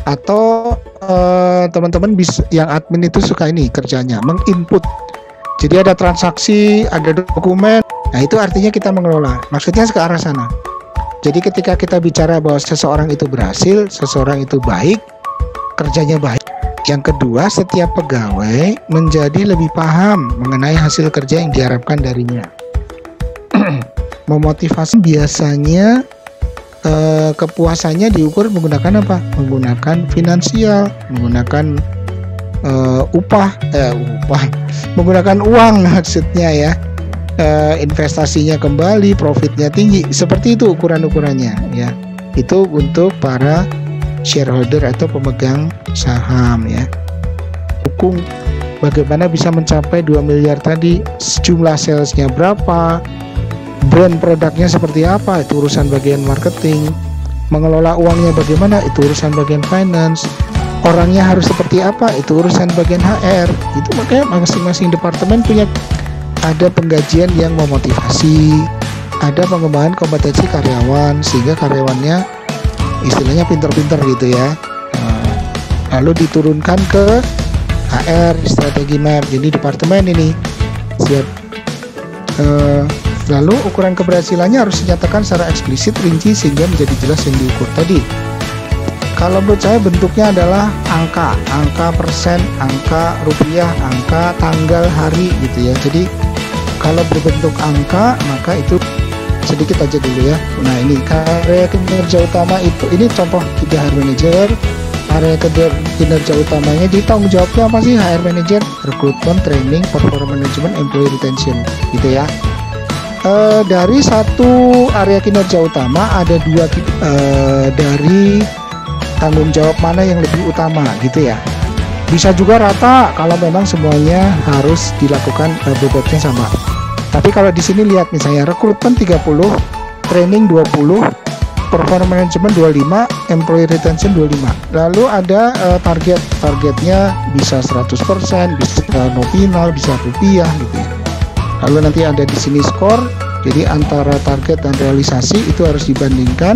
Atau teman-teman bisa, yang admin itu suka ini kerjanya menginput. Jadi ada transaksi, ada dokumen. Nah itu artinya kita mengelola. Maksudnya ke arah sana. Jadi ketika kita bicara bahwa seseorang itu berhasil, seseorang itu baik, kerjanya baik. Yang kedua, setiap pegawai menjadi lebih paham mengenai hasil kerja yang diharapkan darinya. Memotivasi biasanya kepuasannya diukur menggunakan apa? Menggunakan finansial, menggunakan upah, menggunakan uang maksudnya ya. Investasinya kembali, profitnya tinggi, seperti itu ukuran-ukurannya ya. Itu untuk para shareholder atau pemegang saham ya. Dukung bagaimana bisa mencapai 2 miliar tadi, jumlah salesnya berapa, brand produknya seperti apa, itu urusan bagian marketing. Mengelola uangnya bagaimana, itu urusan bagian finance. Orangnya harus seperti apa, itu urusan bagian HR. Itu makanya masing-masing departemen punya, ada penggajian yang memotivasi, ada pengembangan kompetensi karyawan sehingga karyawannya istilahnya pinter-pinter gitu ya. Lalu diturunkan ke HR, strategi map. Jadi departemen ini siap. Lalu ukuran keberhasilannya harus dinyatakan secara eksplisit, rinci sehingga menjadi jelas yang diukur tadi. Kalau menurut saya bentuknya adalah angka persen, angka rupiah, angka tanggal, hari gitu ya. Jadi kalau berbentuk angka maka itu sedikit aja dulu ya. Nah ini area kinerja utama itu, ini contoh HR manager. Area kinerja utamanya di tanggung jawabnya apa sih HR manager? Recruitment, training, performance management, employee retention gitu ya. Dari satu area kinerja utama ada dua dari tanggung jawab mana yang lebih utama gitu ya. Bisa juga rata kalau memang semuanya harus dilakukan bobotnya sama. Tapi kalau di sini lihat misalnya rekrutmen 30, training 20, performance management 25, employee retention 25. Lalu ada targetnya bisa 100%, bisa nominal, bisa rupiah gitu ya. Lalu nanti ada di sini skor. Jadi antara target dan realisasi itu harus dibandingkan,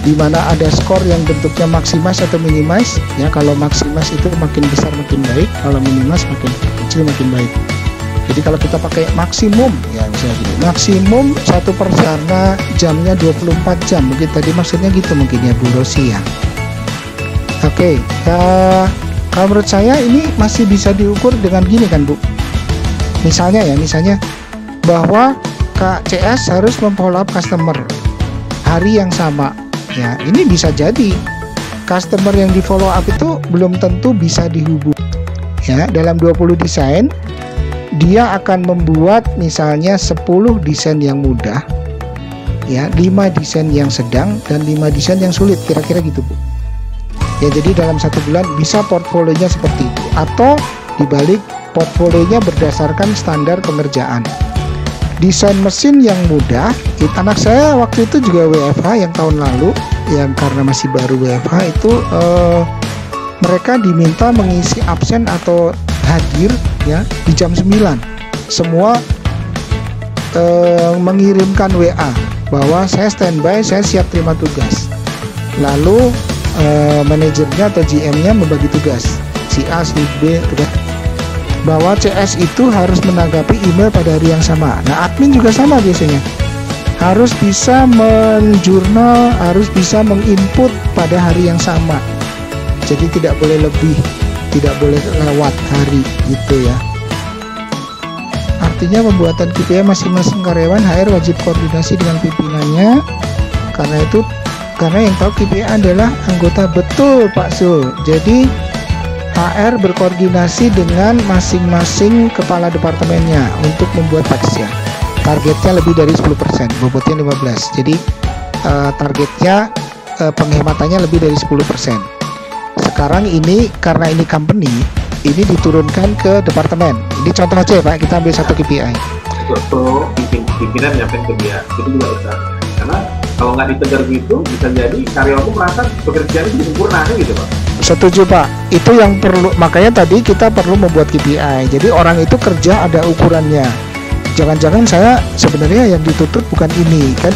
di mana ada skor yang bentuknya maximize atau minimize ya. Kalau maximize itu makin besar makin baik, kalau minimize makin kecil makin baik. Jadi kalau kita pakai maksimum ya misalnya gini, maksimum 1% karena jamnya 24 jam mungkin tadi maksudnya gitu mungkin ya Bu Rosi ya. Oke, kalau menurut saya ini masih bisa diukur dengan gini kan Bu. Misalnya bahwa KCS harus memfollow up customer hari yang sama. Ya, ini bisa jadi customer yang di follow up itu belum tentu bisa dihubungi. Ya, dalam 20 desain dia akan membuat misalnya 10 desain yang mudah. Ya, 5 desain yang sedang dan 5 desain yang sulit, kira-kira gitu, Bu. Ya, jadi dalam 1 bulan bisa portfolionya seperti itu atau dibalik portfolionya berdasarkan standar pengerjaan. Desain mesin yang mudah, anak saya waktu itu juga WFH yang tahun lalu, yang karena masih baru WFH itu mereka diminta mengisi absen atau hadir ya di jam 9. Semua mengirimkan WA bahwa saya standby, saya siap terima tugas. Lalu manajernya atau GM-nya membagi tugas, si A, si B, tugas. Bahwa CS itu harus menanggapi email pada hari yang sama. Nah, admin juga sama biasanya. Harus bisa menjurnal, harus bisa menginput pada hari yang sama. Jadi tidak boleh lebih, tidak boleh lewat hari gitu ya. Artinya pembuatan KPI masing-masing karyawan HR wajib koordinasi dengan pimpinannya. Karena yang tahu KPI adalah anggota, betul Pak Sul. Jadi HR berkoordinasi dengan masing-masing kepala departemennya untuk membuat taksya. Targetnya lebih dari 10%, bobotnya 15. Jadi targetnya penghematannya lebih dari 10%. Sekarang ini karena ini company, ini diturunkan ke departemen. Ini contoh aja ya Pak, kita ambil satu KPI. Contoh pimpinan nyampein ke dia, itu juga bisa. Karena kalau nggak ditegur gitu, bisa jadi karyawan itu merasa pekerjaan itu sempurna gitu Pak. Setuju Pak, itu yang perlu, makanya tadi kita perlu membuat KPI. Jadi orang itu kerja ada ukurannya. Jangan-jangan saya sebenarnya yang dituntut bukan ini kan.